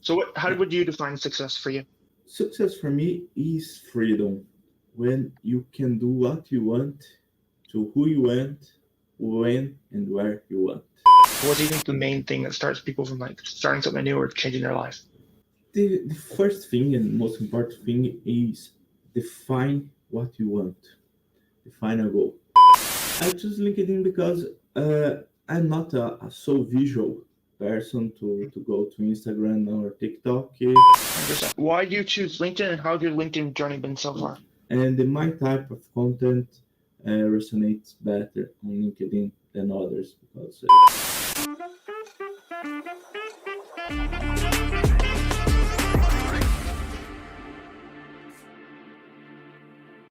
So how would you define success for you? Success for me is freedom. When you can do what you want, to who you want, when and where you want. What do you think the main thing that starts people from like starting something new or changing their life? The first thing and most important thing is define what you want. Define a goal. I choose LinkedIn because I'm not a so visual person to go to Instagram or TikTok. 100%. Why do you choose LinkedIn and how has your LinkedIn journey been so far? And my type of content resonates better on LinkedIn than others because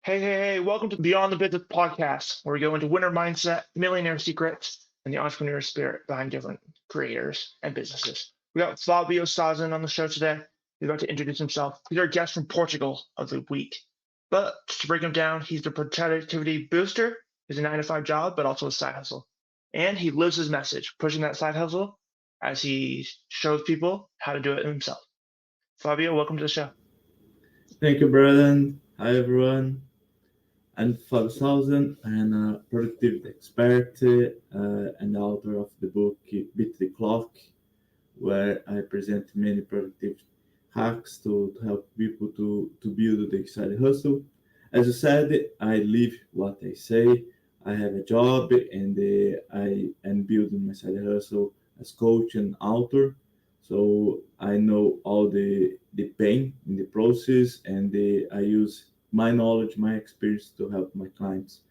Hey, welcome to Beyond the Business podcast, where we go into winner mindset, millionaire secrets, and the entrepreneur spirit behind different creators and businesses. We got Fabio Sausen on the show today. He's about to introduce himself. He's our guest from Portugal of the week. But just to break him down, he's the productivity booster. He's a 9-to-5 job, but also a side hustle. And he lives his message, pushing that side hustle as he shows people how to do it himself. Fabio, welcome to the show. Thank you, Braden. Hi, everyone. I'm Fabio Sausen. I'm a productivity expert and author of the book Beat the Clock, where I present many productive hacks to help people to build the side hustle. As you said, I live what I say. I have a job and I am building my side hustle as coach and author. So I know all the pain in the process and I use my knowledge, my experience to help my clients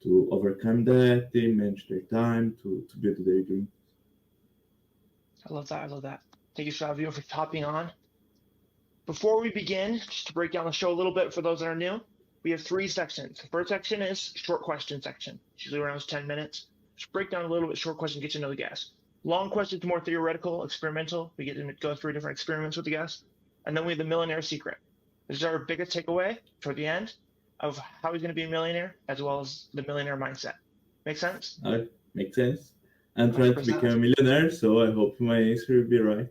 to overcome that, they manage their time to build their dream. I love that. Thank you, Fabio, for hopping on. Before we begin, just to break down the show a little bit for those that are new, we have 3 sections. The first section is short question section. It's usually around 10 minutes. Just break down a little bit short question, get to know the guest. Long questions, more theoretical, experimental. We get to go through different experiments with the guest. And then we have the millionaire secret. This is our biggest takeaway toward the end of how he's going to be a millionaire, as well as the millionaire mindset. Make sense? Makes sense. I'm trying to 100%. become a millionaire, so I hope my answer will be right.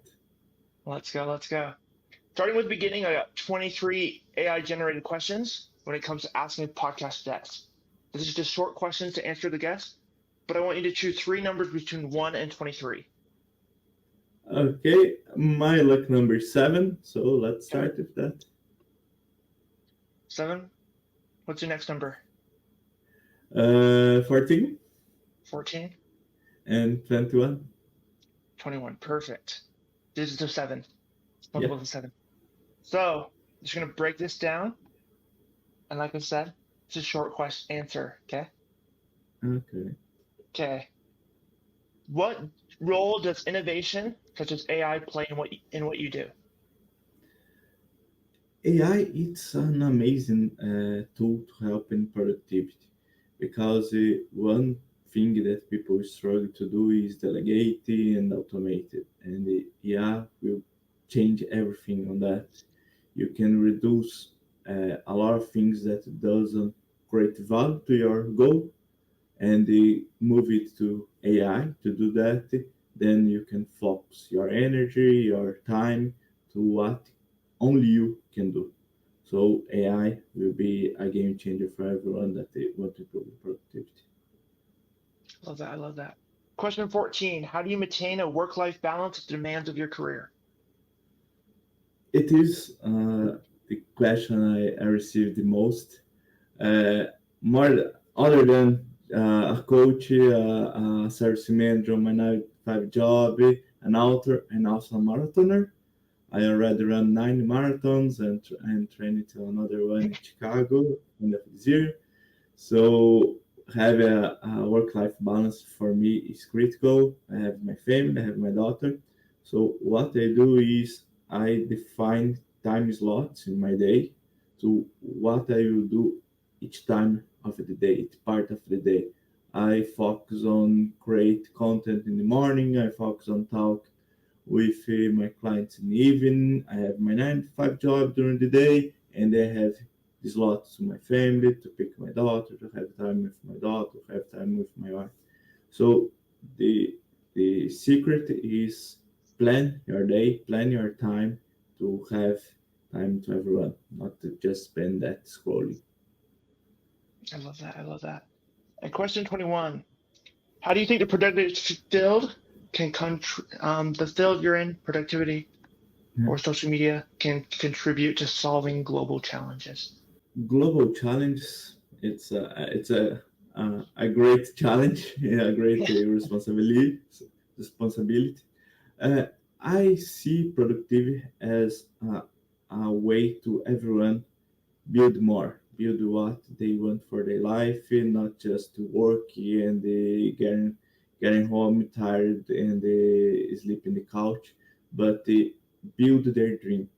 Let's go. Starting with the beginning, I got 23 AI generated questions when it comes to asking podcast guests. This is just short questions to answer the guest, but I want you to choose 3 numbers between 1 and 23. Okay, my luck number is 7, so let's start with that. 7? What's your next number? 14. 14? And 21. 21, perfect. Digits of 7. Yeah. 7. So, I'm just going to break this down. And like I said, it's a short question answer, okay? Okay. What role does innovation, such as AI, play in what you do? AI, it's an amazing tool to help in productivity because one thing that people struggle to do is delegate and automate it. And the AI will change everything on that. You can reduce a lot of things that doesn't create value to your goal and move it to AI to do that. Then you can focus your energy, your time to what only you can do. So AI will be a game changer for everyone that they want to improve productivity. I love that. Question 14, how do you maintain a work-life balance with the demands of your career? It is the question I received the most. More other than a coach, a service manager on my 9-to-5 job, an author, and also a marathoner. I already ran 9 marathons and trained to another one in Chicago end of this year. So have a work-life balance for me is critical. I have my family, I have my daughter. So what I do is I define time slots in my day to what I will do each time of the day, each part of the day. I focus on create content in the morning. I focus on talk with my clients in the evening. I have my 9-to-5 job during the day, and I have slots to my family to pick my daughter, to have time with my daughter, to have time with my wife. So the secret is plan your day, plan your time to have time to everyone, not to just spend that scrolling. I love that. I love that. And question 21. How do you think the productive field the field you're in, productivity Yeah. or social media, can contribute to solving global challenges? Global challenges. It's a great challenge, a great responsibility. Responsibility. Uh, I see productivity as a way to everyone build more, build what they want for their life, not just to work and getting home tired and sleep in the couch, but build their dream.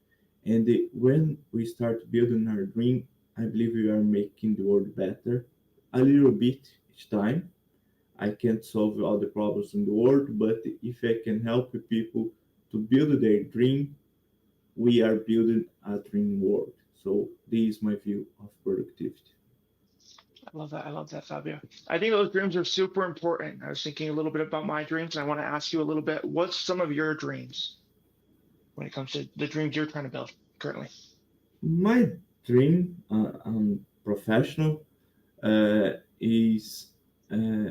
And when we start building our dream, I believe we are making the world better a little bit each time. I can't solve all the problems in the world, but if I can help people to build their dream, we are building a dream world. So this is my view of productivity. I love that. I love that, Fabio. I think those dreams are super important. I was thinking a little bit about my dreams, and I want to ask you a little bit. What's some of your dreams when it comes to the dreams you're trying to build currently? My dream, professional, is uh,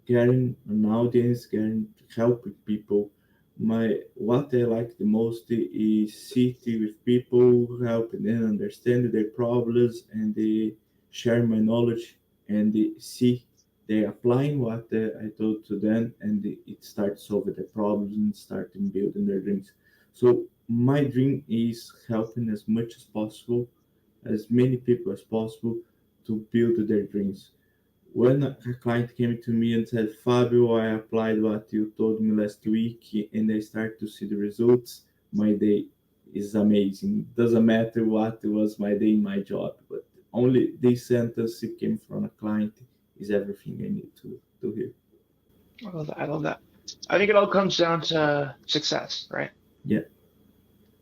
getting an audience, getting helping people. My what I like the most is sitting with people, helping them understand their problems, and they share my knowledge and they see they applying what I told to them, and it starts solving their problems and starting building their dreams. So my dream is helping as much as possible, as many people as possible, to build their dreams. When a client came to me and said, Fabio, I applied what you told me last week and I start to see the results, my day is amazing. Doesn't matter what was my day in my job, but only this sentence came from a client is everything I need to hear. I love that. I love that. I think it all comes down to success, right? Yeah.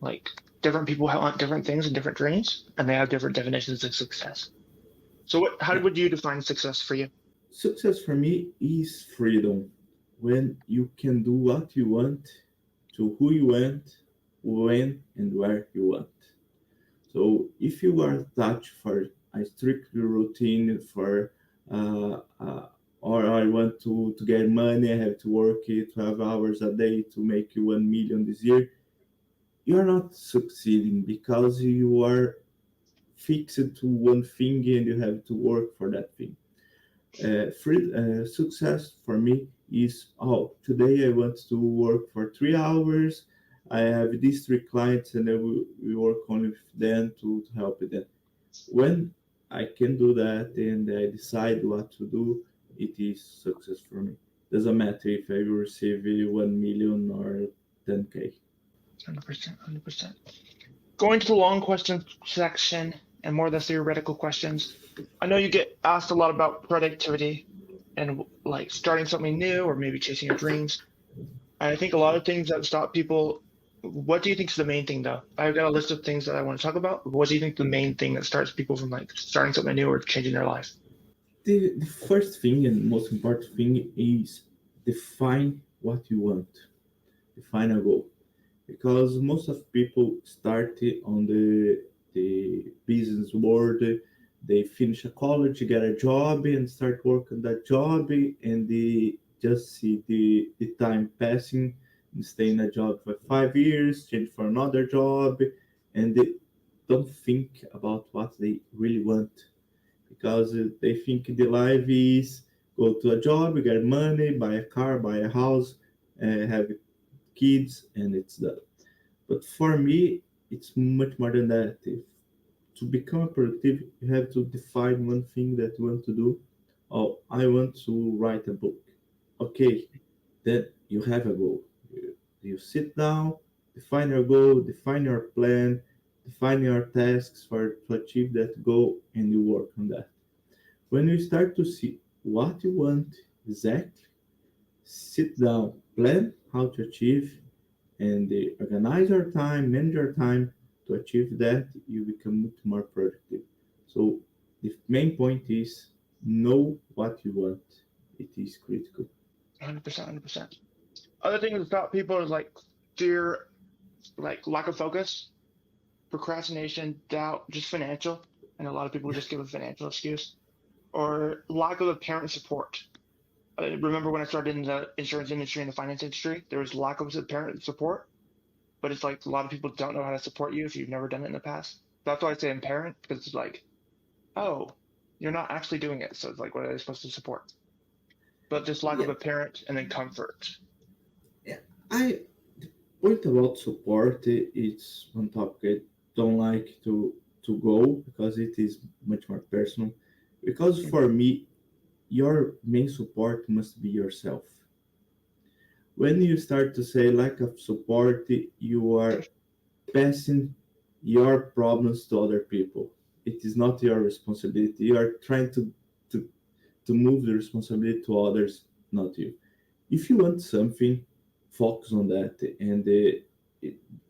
Like different people want different things and different dreams, and they have different definitions of success. So, how Yeah. would you define success for you? Success for me is freedom. When you can do what you want, to who you want, when and where you want. So if you are attached for a strict routine for or I want to get money, I have to work 12 hours a day to make you 1 million this year, you're not succeeding because you are fixed to one thing and you have to work for that thing. Success for me is, oh, today I want to work for 3 hours. I have these three clients and I will we work only with them to help them. When I can do that and I decide what to do, it is success for me. Doesn't matter if I will receive 1 million or 10K. 100%, 100%. Going to the long question section and more of the theoretical questions. I know you get asked a lot about productivity and like starting something new or maybe chasing your dreams. And I think a lot of things that stop people. What do you think is the main thing, though? I've got a list of things that I want to talk about. What do you think the main thing that starts people from like starting something new or changing their life? The first thing and most important thing is define what you want, define a goal. Because most of people start on the business world, they finish a college, get a job, and start working that job, and they just see the time passing, and stay in a job for 5 years, change for another job, and they don't think about what they really want because they think the life is go to a job, get money, buy a car, buy a house, have kids, and it's done. But for me, it's much more than that. If to become productive, you have to define one thing that you want to do. Oh, I want to write a book. Okay, then you have a goal. You sit down, define your goal, define your plan, define your tasks for to achieve that goal, and you work on that. When you start to see what you want exactly, sit down, plan how to achieve, and organize your time, manage your time to achieve that, you become much more productive. So the main point is know what you want. It is critical. 100%, 100%. Other thing that stop people is like fear, like lack of focus, procrastination, doubt, just financial. And a lot of people just give a financial excuse, or lack of apparent support. I remember when I started in the insurance industry and the finance industry, there was lack of apparent support, but it's like a lot of people don't know how to support you if you've never done it in the past. That's why I say apparent, because it's like, oh, you're not actually doing it. So it's like, what are they supposed to support? But just lack of Yeah, apparent and then comfort. yeah. I point about support. It's one topic I don't like to go because it is much more personal. Because Mhm. for me, your main support must be yourself. When you start to say lack of support, you are passing your problems to other people. It is not your responsibility. You are trying to, to move the responsibility to others, not you. If you want something, focus on that. And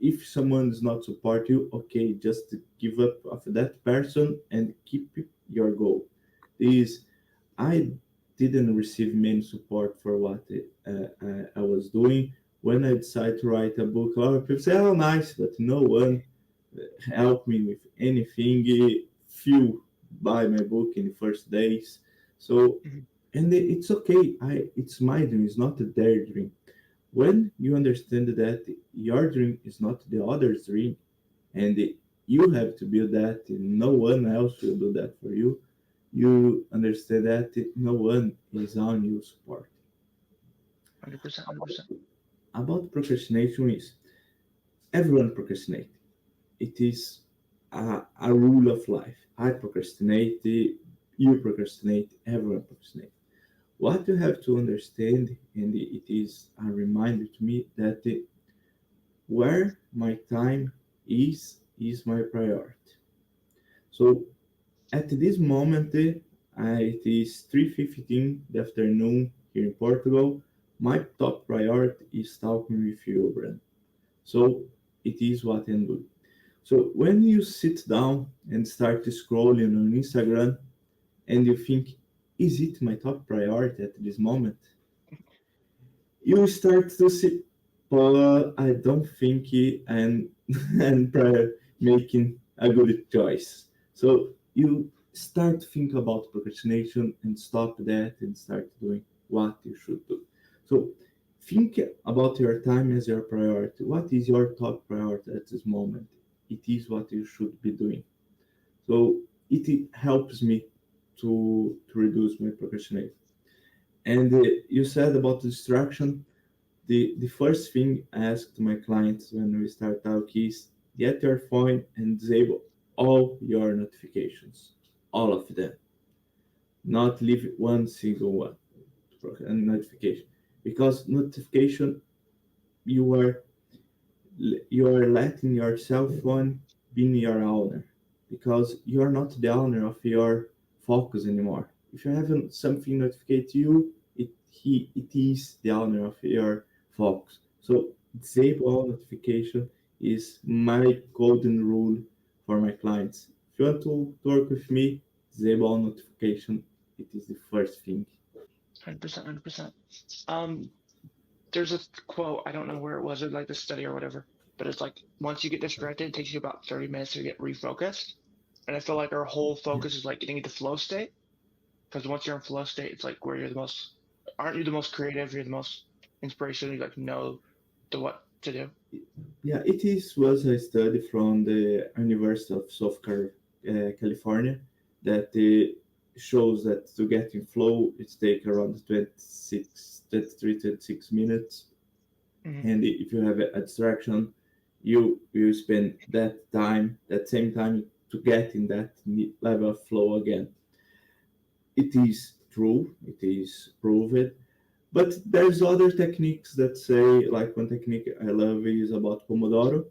if someone does not support you, okay, just give up of that person and keep your goal. Is I didn't receive many support for what I was doing. When I decided to write a book, a lot of people say, "Oh, nice," but no one helped me with anything. Few buy my book in the first days, so Mhm. and it's okay. It's my dream. It's not their dream. When you understand that your dream is not the other's dream, and you have to build that, and no one else will do that for you. You understand that no one is on your support. 100%, 100%. About procrastination is everyone procrastinate. It is a rule of life. I procrastinate, you procrastinate, everyone procrastinate. What you have to understand, and it is a reminder to me that where my time is my priority. So at this moment, it is 3:15 the afternoon here in Portugal. My top priority is talking with you, Brand. So it is what I'm doing. So when you sit down and start scrolling on Instagram and you think, is it my top priority at this moment? You start to see, but I don't think I'm and making a good choice. So you start to think about procrastination and stop that and start doing what you should do. So think about your time as your priority. What is your top priority at this moment? It is what you should be doing. So it helps me to reduce my procrastination. And you said about distraction. The first thing I ask to my clients when we start talk is get your phone and disable all your notifications, all of them. Not leave one single one and notification, because notification you are you are letting your cell phone being your owner, because you are not the owner of your focus anymore. If you have something notificate you, it is the owner of your focus. So disable all notification is my golden rule for my clients. If you want to work with me, disable all notification. It is the first thing. 100%, 100%. Um, there's a quote, I don't know where it was, or like the study or whatever, but it's like once you get distracted, it takes you about 30 minutes to get refocused. And I feel like our whole Yeah. focus is like getting into flow state, because once you're in flow state, it's like where you're the most, aren't you the most creative? You're the most inspirational. You like know the what to do. Yeah, it is was a study from the University of South California that shows that to get in flow, it takes around 23, 26 minutes. Hmm. And if you have a distraction, you spend that same time to get in that level of flow again. It is true, it is proven, but there's other techniques that say, like one technique I love is about Pomodoro,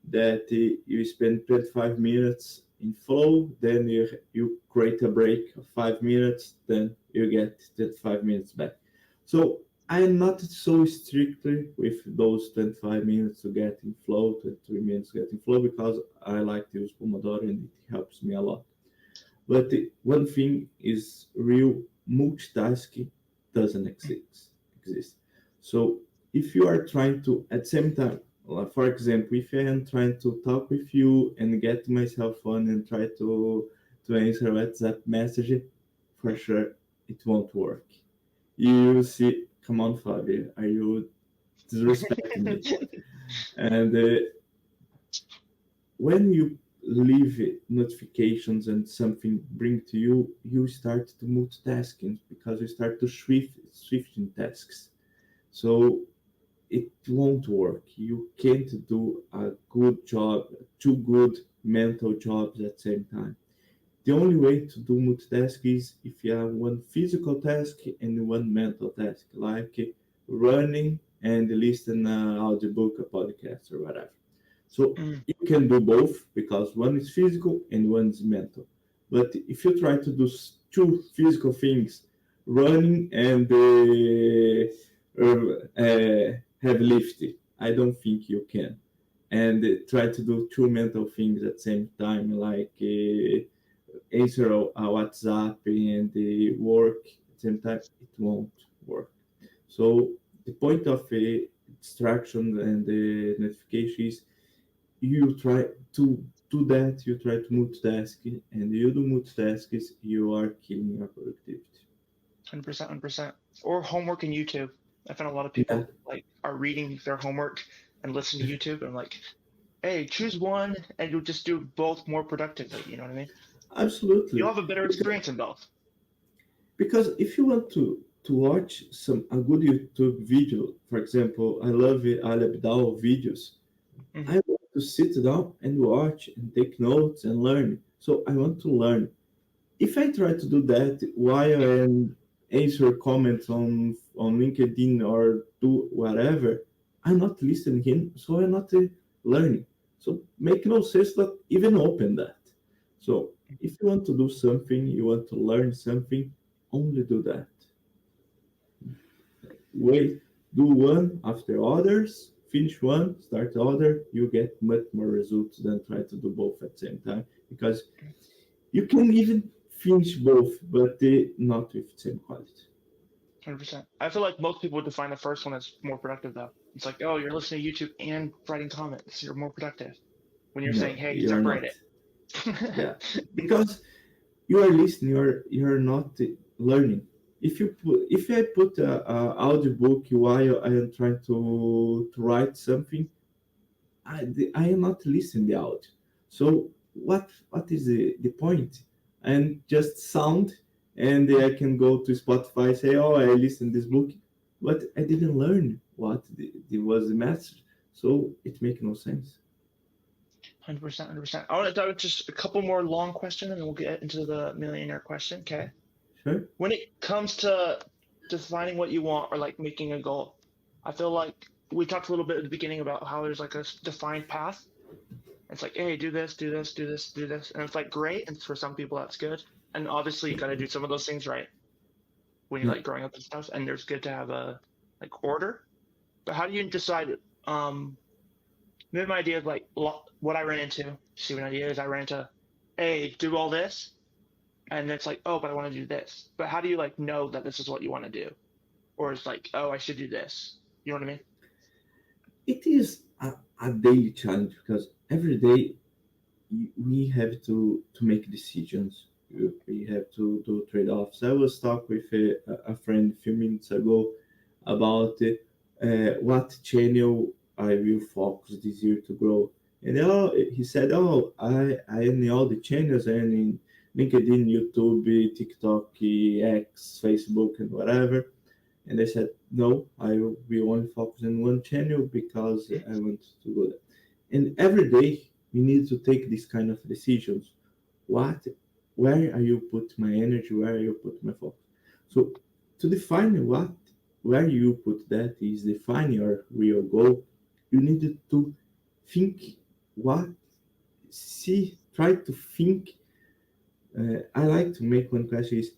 that you spend 25 minutes in flow, then you create a break of 5 minutes, then you get 25 minutes back. So I'm not so strictly with those 25 minutes to get in flow, 23 minutes to get in flow, because I like to use Pomodoro and it helps me a lot. But one thing is real, multitasking doesn't exist. So if you are trying to at the same time, for example, if I am trying to talk with you and get my cell phone and try to answer WhatsApp message, for sure it won't work. You see, come on, Fabio, are you disrespecting me? And when you leave notifications and something bring to you, you start to multitasking because you start to switching tasks. So it won't work. You can't do a good job, two good mental jobs at the same time. The only way to do multitask is if you have one physical task and one mental task, like running and listen audiobook, a podcast, or whatever. So you can do both because one is physical and one is mental. But if you try to do two physical things, running and heavy lifting, I don't think you can. And try to do two mental things at the same time, like answer a WhatsApp and work at the same time, it won't work. So the point of a distraction and the notification is you try to do that, you try to multitask, and you do multitasks, you are killing your productivity. 100%, 100%. Or homework and YouTube. I found a lot of Yeah, people like are reading their homework and listening to YouTube. And I'm like, hey, choose one and you'll just do both more productively. You know what I mean? You'll absolutely. have a better Because, experience in both. because if you want to watch a good YouTube video, for example, I love Ali Abdal videos. Hmm. I want to sit down and watch and take notes and learn. So I want to learn. If I try to do that while I answer comments on LinkedIn or do whatever, I'm not listening him, so I'm not learning. So make no sense that even open that. So if you want to do something, you want to learn something, only do that. Wait, do one after others, finish one, start the other, you get much more results than try to do both at the same time because you can even finish both, but not with the same quality. 100%. I feel like most people would define the first one as more productive, though. It's like, oh, you're listening to YouTube and writing comments. You're more productive. When you're saying, No, hey, you are separate not. it. Yeah, because you are listening, you're not learning. If I put a audiobook while I am trying to write something, I am not listening the audio. So what is the point? And just sound, and I can go to Spotify say, oh, I listened this book, but I didn't learn what was the message. So it makes no sense. 100%, 100%. I want to dive just a couple more long questions and then we'll get into the millionaire question. Okay. Sure. When it comes to defining what you want or like making a goal, I feel like we talked a little bit at the beginning about how there's like a defined path. It's like, hey, do this, do this, do this, do this. And it's like great. And for some people, that's good. And obviously, you got to do some of those things right when you're Yeah. like growing up and stuff. And there's good to have a like order. But how do you decide? Maybe my idea is like what I ran into. See, what idea is I ran into, hey, do all this. And it's like, oh, but I want to do this. But how do you like know that this is what you want to do? Or it's like, oh, I should do this. You know what I mean? It is a daily challenge because every day we have to make decisions. We have to do trade-offs. I was talking with a friend a few minutes ago about what channel I will focus this year to grow. And he said, "Oh, I am in all the channels and in LinkedIn, YouTube, TikTok, X, Facebook, and whatever." And I said, "No, I will only focus on one channel because I want to go there." And every day we need to take these kind of decisions. What, where are you put my energy? Where are you put my focus? So to define where you put that is define your real goal. You need to think what, see, try to think. I like to make one question is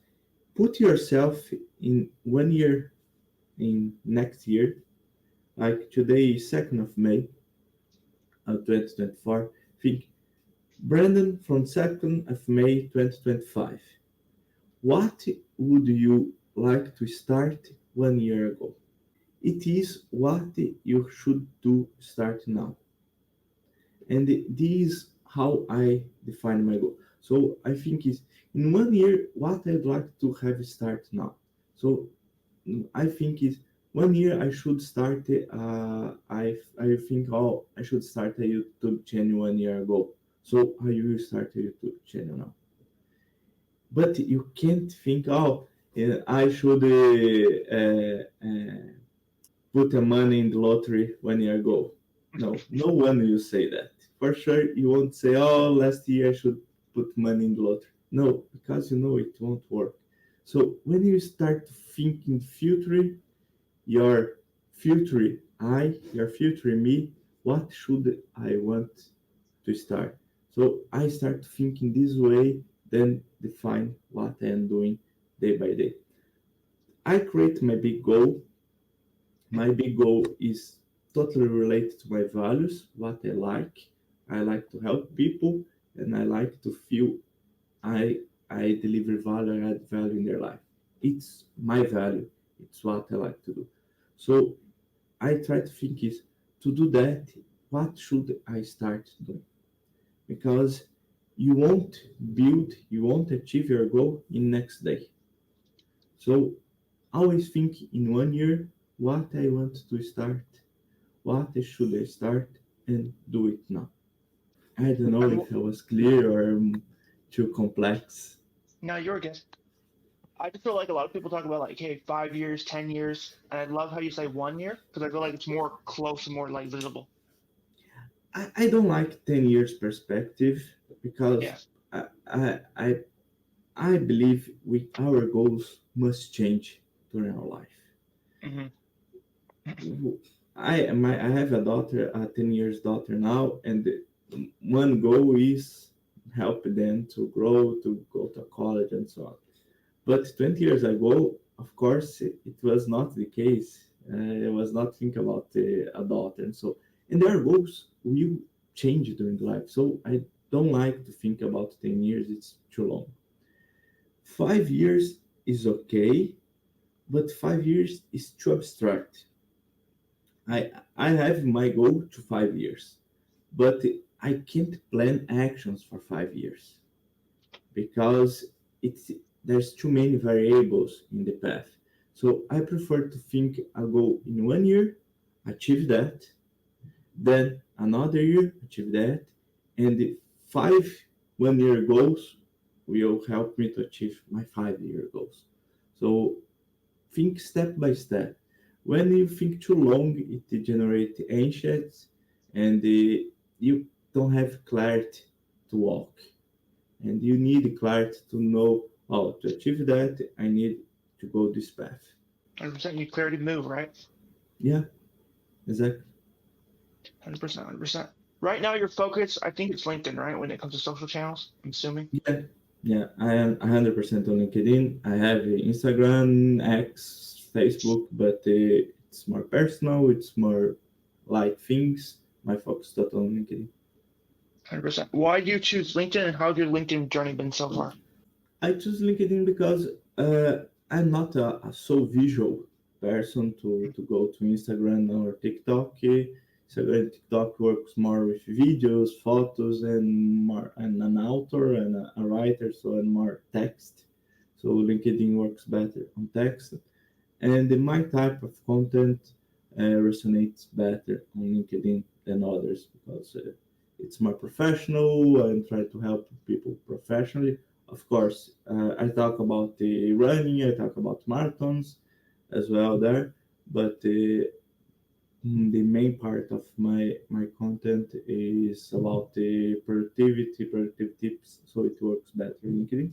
put yourself in 1 year in next year, like today is 2nd of May, 2024. Think Brandon from 2nd of May 2025. What would you like to start 1 year ago? It is what you should do start now. And this is how I define my goal. So I think is in 1 year what I'd like to have start now. So I think is 1 year I should start. I think I should start a YouTube channel 1 year ago. So I will start a YouTube channel now. But you can't think I should put a money in the lottery 1 year ago. No, no one will say that. For sure, you won't say, "Oh, last year I should put money in the lottery." No, because you know it won't work. So when you start thinking future, your future your future me, what should I want to start? So I start thinking this way, then define what I am doing day by day. I create my big goal. My big goal is totally related to my values, what I like. I like to help people, and I like to feel I I deliver value, I add value in their life. It's my value. It's what I like to do. So I try to think is to do that. What should I start doing? Because you won't achieve your goal in next day. So always think in 1 year what I want to start, what should I start, and do it now. I don't know And if I was clear or too complex. now you're good. I just feel like a lot of people talk about like, hey, 5 years, 10 years, and I love how you say 1 year because I feel like it's more close and more like visible. I don't like 10 years perspective because Yeah. I, I, I, I believe our goals must change during our life. Hmm. I have a daughter, a 10 years daughter now, and one goal is help them to grow, to go to college and so on. But 20 years ago, of course, it was not the case. I was not thinking about a daughter, and so and their goals will change during life. So I don't like to think about 10 years. It's too long. 5 years is okay, but 5 years is too abstract. I have my goal to 5 years, but I can't plan actions for 5 years because it's there's too many variables in the path. So I prefer to think I go in 1 year, achieve that, then another year, achieve that, and the 5 1 year goals will help me to achieve my 5 year goals. So think step by step. When you think too long, it generates anxiety and you don't have clarity to walk and you need clarity to know how to achieve that. I need to go this path. 100% you clarity to move, right? Yeah, exactly. 100%, 100%. Right now, your focus, I think it's LinkedIn, right? When it comes to social channels, I'm assuming. Yeah, yeah. I am 100% on LinkedIn. I have Instagram, X, Facebook, but it's more personal. It's more light things. My focus is on LinkedIn. 100%. Why do you choose LinkedIn and how's your LinkedIn journey been so far? I choose LinkedIn because I'm not a so visual person to go to Instagram or TikTok. Instagram and TikTok works more with videos, photos, and more and an author and a writer, so and more text. So LinkedIn works better on text, and my type of content resonates better on LinkedIn than others because it's more professional and try to help people professionally. Of course, I talk about the running, I talk about marathons as well there, but the main part of my content is about the productive tips, so it works better in LinkedIn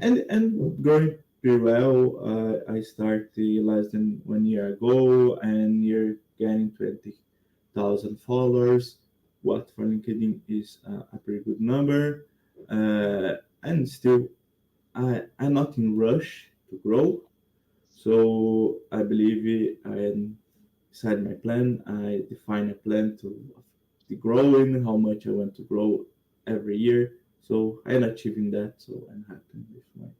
and growing pretty well. I started less than 1 year ago, and you're getting 20,000 followers. What for LinkedIn is a pretty good number, and still I'm not in rush to grow. So I believe I am inside my plan. I define a plan to the growing, how much I want to grow every year. So I'm achieving that. So I'm happy with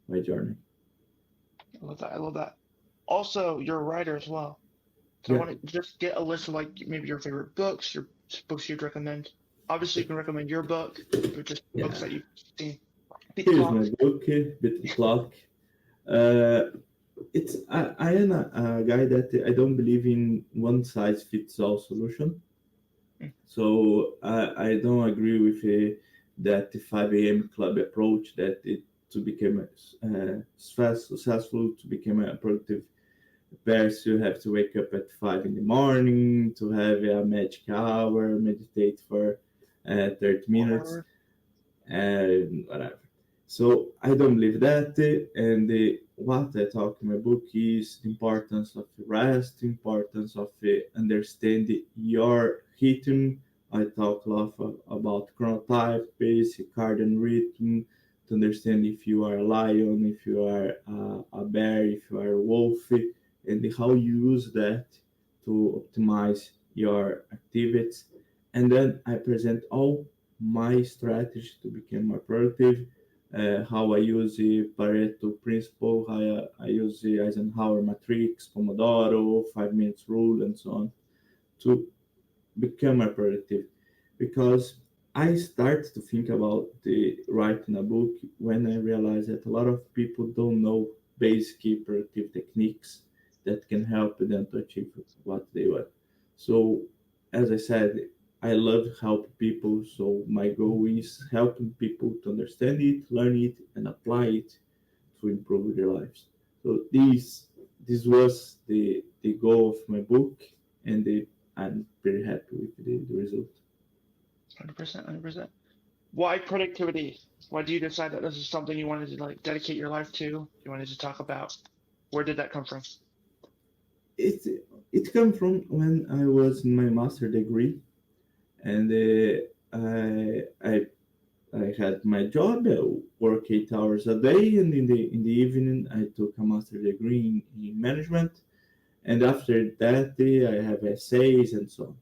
my journey. I love that. I love that. also you're a writer as well. So I Yeah, want to just get a list of like maybe your favorite books, your books you'd recommend. Obviously, you can recommend your book, but just books yeah. that you've seen. Beat the Here's my clock. book, Beat the Clock. Uh, I am a guy that I don't believe in one size fits all solution. Mm, So I don't agree with that the 5 a.m. club approach that it to become successful, to become a productive person, you have to wake up at 5 in the morning, to have a magic hour, meditate for 30 minutes, or and whatever. So I don't believe that. And what I talk in my book is the importance of rest, the importance of understanding your rhythm. I talk a lot about chronotype, basic circadian rhythm, to understand if you are a lion, if you are a bear, if you are a wolf, and how you use that to optimize your activities. And then I present all my strategy to become more productive, how I use the Pareto principle, how I use the Eisenhower matrix, Pomodoro, 5 minutes rule, and so on to become more productive. Because I start to think about the writing a book when I realize that a lot of people don't know basic productive techniques that can help them to achieve what they want. So, as I said, I love help people. So my goal is helping people to understand it, learn it, and apply it to improve their lives. So this was the goal of my book, and I'm pretty happy with the result. 100%, 100%. Why productivity? Why do you decide that this is something you wanted to like dedicate your life to? You wanted to talk about? Where did that come from? It it came from when I was in my master degree, and I had my job, work 8 hours a day, and in the evening I took a master degree in management, and after that I have essays and so on.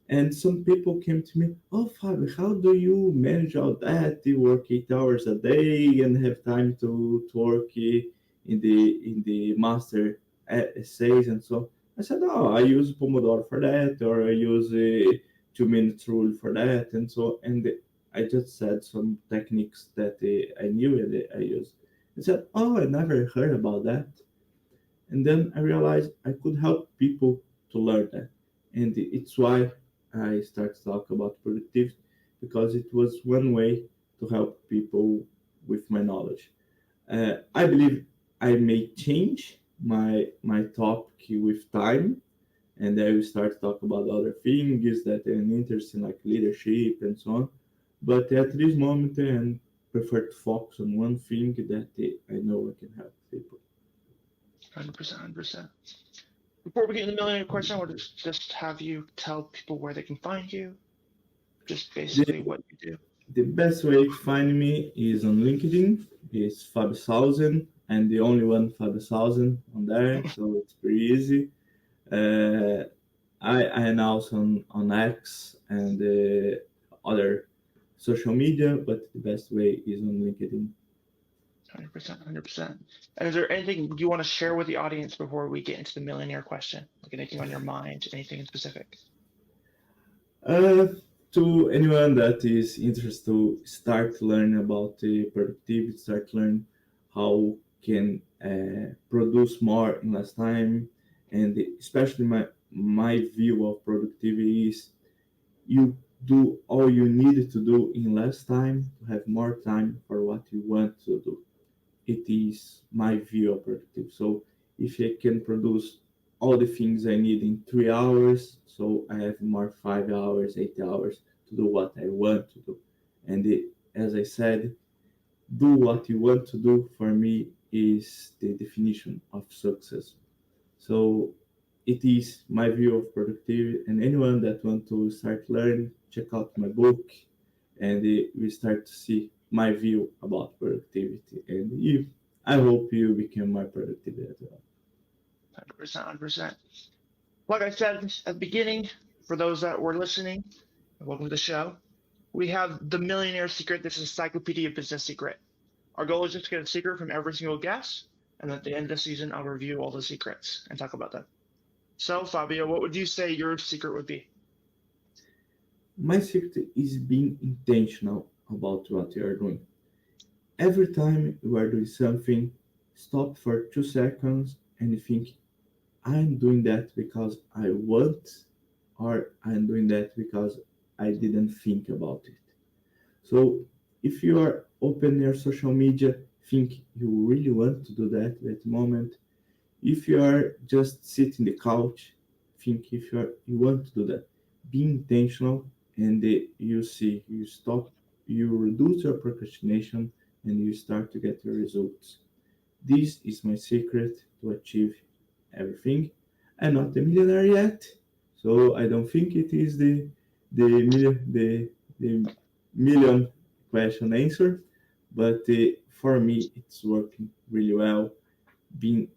And some people came to me, oh Fabio, how do you manage all that? You work 8 hours a day and have time to work in the master essays and so. I said, oh, I use Pomodoro for that, or I use a 2 minutes rule for that, and so. And I just said some techniques that I knew and I used. I said, oh, I never heard about that. And then I realized I could help people to learn that. And it's why I started to talk about productivity, because it was one way to help people with my knowledge. I believe I may change my topic with time, and I will start to talk about other things that I'm interested in, like leadership and so on. But at this moment, I prefer to focus on one thing that I know I can help people. 100%, 100%. Before we get into the millionaire question, I want to just have you tell people where they can find you, just basically The what you do. The best way to find me is on LinkedIn. It's Fabio Sausen. I'm the only one Fabio Sausen on there, so it's pretty easy. Uh, I am also on X and other social media, but the best way is on LinkedIn. 100%, 100%. And is there anything you want to share with the audience before we get into the millionaire question? Like anything on your mind, anything in specific? Uh, to anyone that is interested to start learning about the productivity, start learning how can produce more in less time, and especially my view of productivity is you do all you need to do in less time to have more time for what you want to do. It is my view of productive. So if I can produce all the things I need in 3 hours, so I have more 5 hours, 8 hours to do what I want to do. And as I said, do what you want to do for me is the definition of success. So it is my view of productivity, and anyone that want to start learning, check out my book, and we start to see my view about productivity. And if I hope you become more productive as well. 100%, 100%. Like I said at the beginning, for those that were listening, welcome to the show. We have the Millionaire Secret. This is Encyclopedia Business Secret. Our goal is just to get a secret from every single guest. And at the end of the season, I'll review all the secrets and talk about them. So, Fabio, what would you say your secret would be? My secret is being intentional about what you are doing. Every time you are doing something, stop for 2 seconds and think, I'm doing that because I want, or I'm doing that because I didn't think about it. So if you are open your social media, think you really want to do that at the moment. If you are just sitting the couch, think if you want to do that. Be intentional, and you see you stop, you reduce your procrastination, and you start to get your results. This is my secret to achieve everything. I'm not a millionaire yet, so I don't think it is the million question answer, but for me it's working really well. Being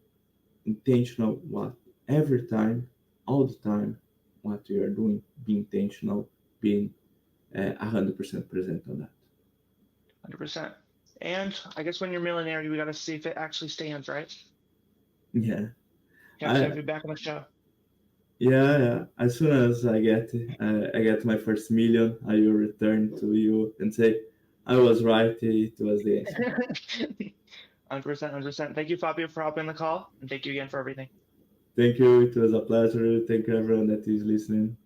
intentional, what every time, all the time, what you are doing, be intentional, being 100% present on that. 100%. And I guess when you're a millionaire, we got to see if it actually stands, right? Yeah, You have to I have you back on the show. yeah. As soon as I get my first million, I will return to you and say I was right. It was the answer. 100%, 100%. Thank you, Fabio, for helping the call. And thank you again for everything. Thank you. It was a pleasure. Thank you everyone that is listening.